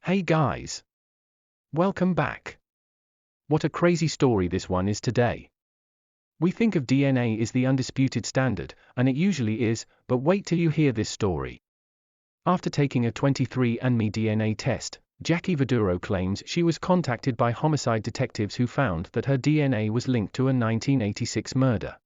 Hey guys! Welcome back. What a crazy story this one is today. We think of DNA is the undisputed standard, and it usually is, but wait till you hear this story. After taking a 23andMe DNA test, Jackie Viduro claims she was contacted by homicide detectives who found that her DNA was linked to a 1986 murder.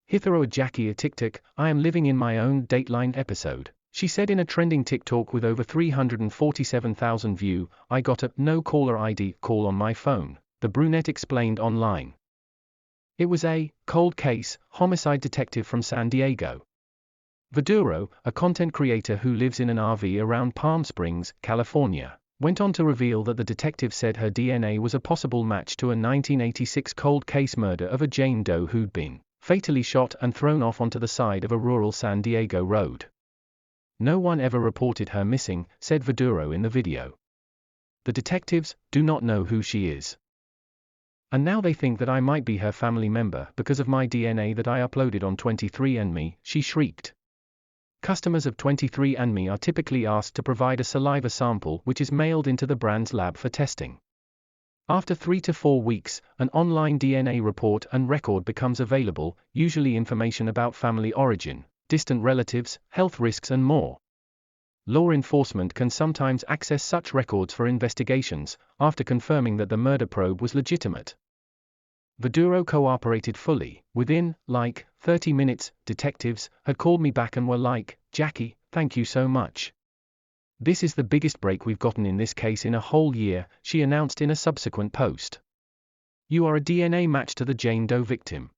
Hithero Jackie a TikTok, I am living in my own Dateline episode. She said in a trending TikTok with over 347,000 views, I got a no caller ID call on my phone, the brunette explained online. It was a cold case homicide detective from San Diego. Viduro, a content creator who lives in an RV around Palm Springs, California, went on to reveal that the detective said her DNA was a possible match to a 1986 cold case murder of a Jane Doe who'd been fatally shot and thrown off onto the side of a rural San Diego road. No one ever reported her missing, said Viduro in the video. The detectives do not know who she is. And now they think that I might be her family member because of my DNA that I uploaded on 23andMe, she shrieked. Customers of 23andMe are typically asked to provide a saliva sample which is mailed into the brand's lab for testing. After 3 to 4 weeks, an online DNA report and record becomes available, usually information about family origin, distant relatives, health risks and more. Law enforcement can sometimes access such records for investigations, after confirming that the murder probe was legitimate. Viduro cooperated fully. Within, 30 minutes, detectives had called me back and were like, Jackie, thank you so much. This is the biggest break we've gotten in this case in a whole year, she announced in a subsequent post. You are a DNA match to the Jane Doe victim.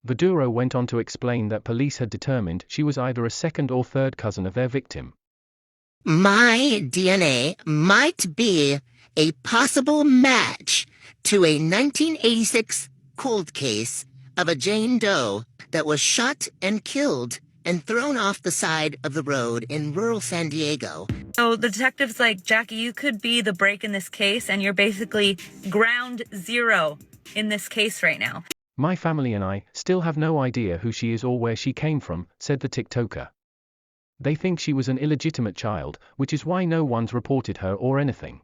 Viduro went on to explain that police had determined she was either a second or third cousin of their victim. My DNA might be a possible match to a 1986 cold case of a Jane Doe that was shot and killed and thrown off the side of the road in rural San Diego. So the detective's like, Jackie, you could be the break in this case, and you're basically ground zero in this case right now. My family and I still have no idea who she is or where she came from, said the TikToker. They think she was an illegitimate child, which is why no one's reported her or anything.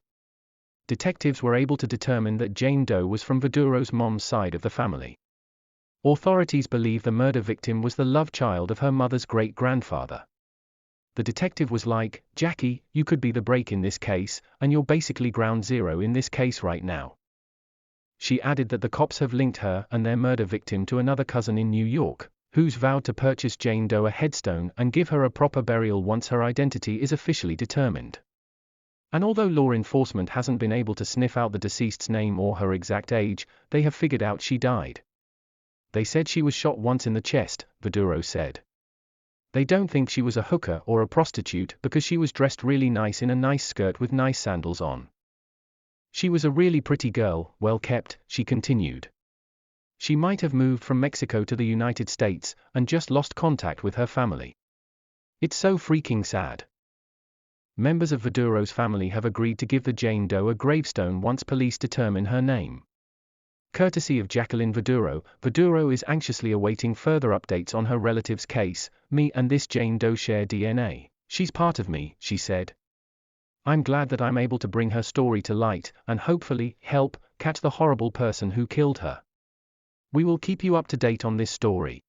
Detectives were able to determine that Jane Doe was from Viduro's mom's side of the family. Authorities believe the murder victim was the love child of her mother's great-grandfather. The detective was like, Jackie, you could be the break in this case, and you're basically ground zero in this case right now. She added that the cops have linked her and their murder victim to another cousin in New York, who's vowed to purchase Jane Doe a headstone and give her a proper burial once her identity is officially determined. And although law enforcement hasn't been able to sniff out the deceased's name or her exact age, they have figured out she died. They said she was shot once in the chest, Viduro said. They don't think she was a hooker or a prostitute because she was dressed really nice in a nice skirt with nice sandals on. She was a really pretty girl, well kept, she continued. She might have moved from Mexico to the United States and just lost contact with her family. It's so freaking sad. Members of Viduro's family have agreed to give the Jane Doe a gravestone once police determine her name. Courtesy of Jacqueline Viduro, Viduro is anxiously awaiting further updates on her relative's case. Me and this Jane Doe share DNA. She's part of me, she said. I'm glad that I'm able to bring her story to light and hopefully help catch the horrible person who killed her. We will keep you up to date on this story.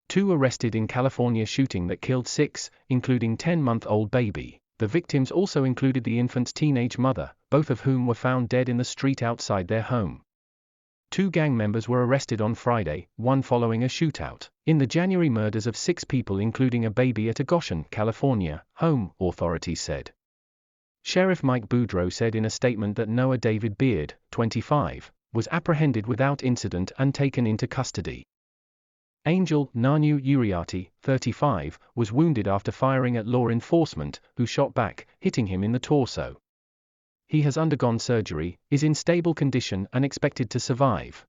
2 arrested in California shooting that killed 6, including 10-month-old baby. The victims also included the infant's teenage mother, both of whom were found dead in the street outside their home. 2 gang members were arrested on Friday, one following a shootout, in the January murders of 6 people including a baby at a Goshen, California, home, authorities said. Sheriff Mike Boudreaux said in a statement that Noah David Beard, 25, was apprehended without incident and taken into custody. Angel Nanu Uriarty, 35, was wounded after firing at law enforcement, who shot back, hitting him in the torso. He has undergone surgery, is in stable condition and expected to survive.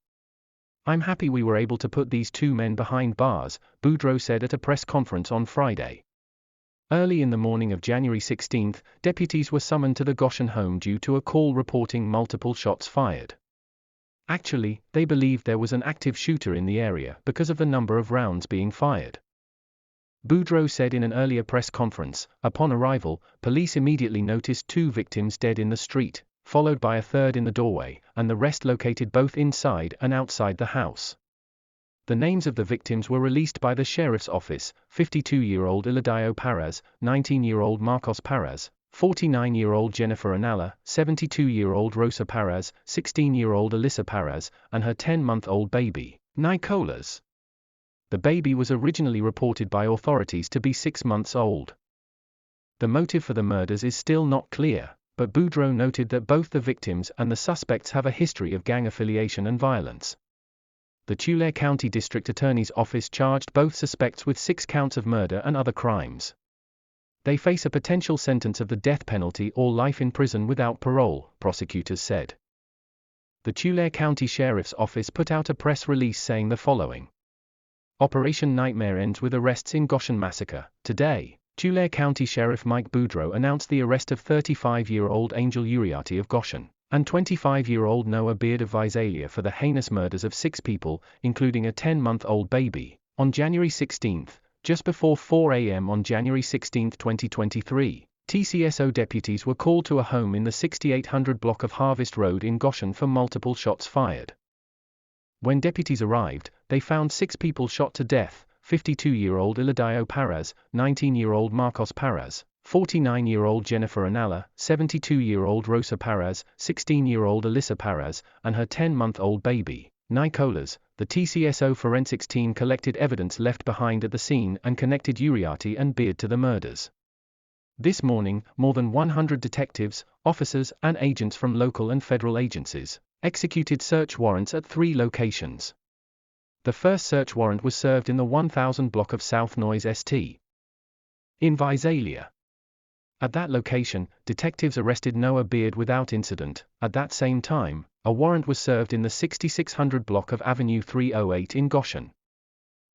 I'm happy we were able to put these 2 men behind bars, Boudreaux said at a press conference on Friday. Early in the morning of January 16, deputies were summoned to the Goshen home due to a call reporting multiple shots fired. Actually, they believed there was an active shooter in the area because of the number of rounds being fired. Boudreaux said in an earlier press conference. Upon arrival, police immediately noticed 2 victims dead in the street, followed by a third in the doorway, and the rest located both inside and outside the house. The names of the victims were released by the sheriff's office: 52-year-old Eladio Parras, 19-year-old Marcos Parras, 49-year-old Jennifer Anala, 72-year-old Rosa Parras, 16-year-old Alyssa Parras, and her 10-month-old baby, Nicolas. The baby was originally reported by authorities to be 6 months old. The motive for the murders is still not clear, but Boudreaux noted that both the victims and the suspects have a history of gang affiliation and violence. The Tulare County District Attorney's Office charged both suspects with 6 counts of murder and other crimes. They face a potential sentence of the death penalty or life in prison without parole, prosecutors said. The Tulare County Sheriff's Office put out a press release saying the following. Operation Nightmare ends with arrests in Goshen massacre. Today, Tulare County Sheriff Mike Boudreaux announced the arrest of 35-year-old Angel Uriarte of Goshen and 25-year-old Noah Beard of Visalia for the heinous murders of 6 people, including a 10-month-old baby, on January 16, just before 4 a.m. on January 16, 2023. TCSO deputies were called to a home in the 6800 block of Harvest Road in Goshen for multiple shots fired. When deputies arrived, they found 6 people shot to death: 52-year-old Eladio Parras, 19-year-old Marcos Parras, 49-year-old Jennifer Anala, 72-year-old Rosa Parras, 16-year-old Alyssa Parras, and her 10-month-old baby, Nicolas. The TCSO forensics team collected evidence left behind at the scene and connected Uriarte and Beard to the murders. This morning, more than 100 detectives, officers, and agents from local and federal agencies executed search warrants at 3 locations. The first search warrant was served in the 1000 block of South Noise St. in Visalia. At that location, detectives arrested Noah Beard without incident. At that same time, a warrant was served in the 6600 block of Avenue 308 in Goshen.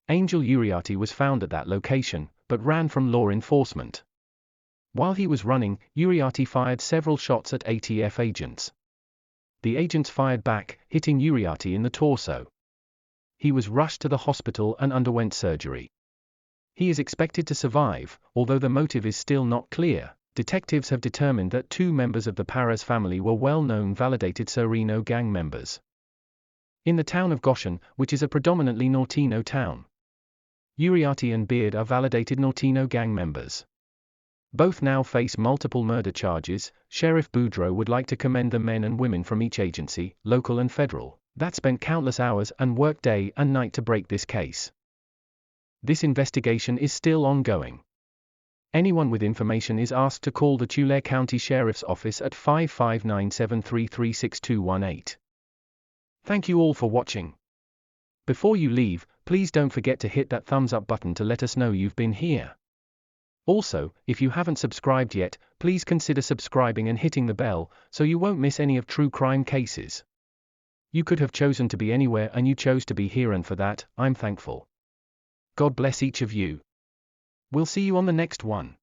Angel Uriarte was found at that location, but ran from law enforcement. While he was running, Uriarte fired several shots at ATF agents. The agents fired back, hitting Uriarte in the torso. He was rushed to the hospital and underwent surgery. He is expected to survive, although the motive is still not clear. Detectives have determined that 2 members of the Parras family were well-known validated Sereno gang members in the town of Goshen, which is a predominantly Nortino town. Uriarte and Beard are validated Nortino gang members. Both now face multiple murder charges. Sheriff Boudreaux would like to commend the men and women from each agency, local and federal, that spent countless hours and worked day and night to break this case. This investigation is still ongoing. Anyone with information is asked to call the Tulare County Sheriff's Office at 5597336218. Thank you all for watching. Before you leave, please don't forget to hit that thumbs up button to let us know you've been here. Also, if you haven't subscribed yet, please consider subscribing and hitting the bell, so you won't miss any of true crime cases. You could have chosen to be anywhere and you chose to be here, and for that, I'm thankful. God bless each of you. We'll see you on the next one.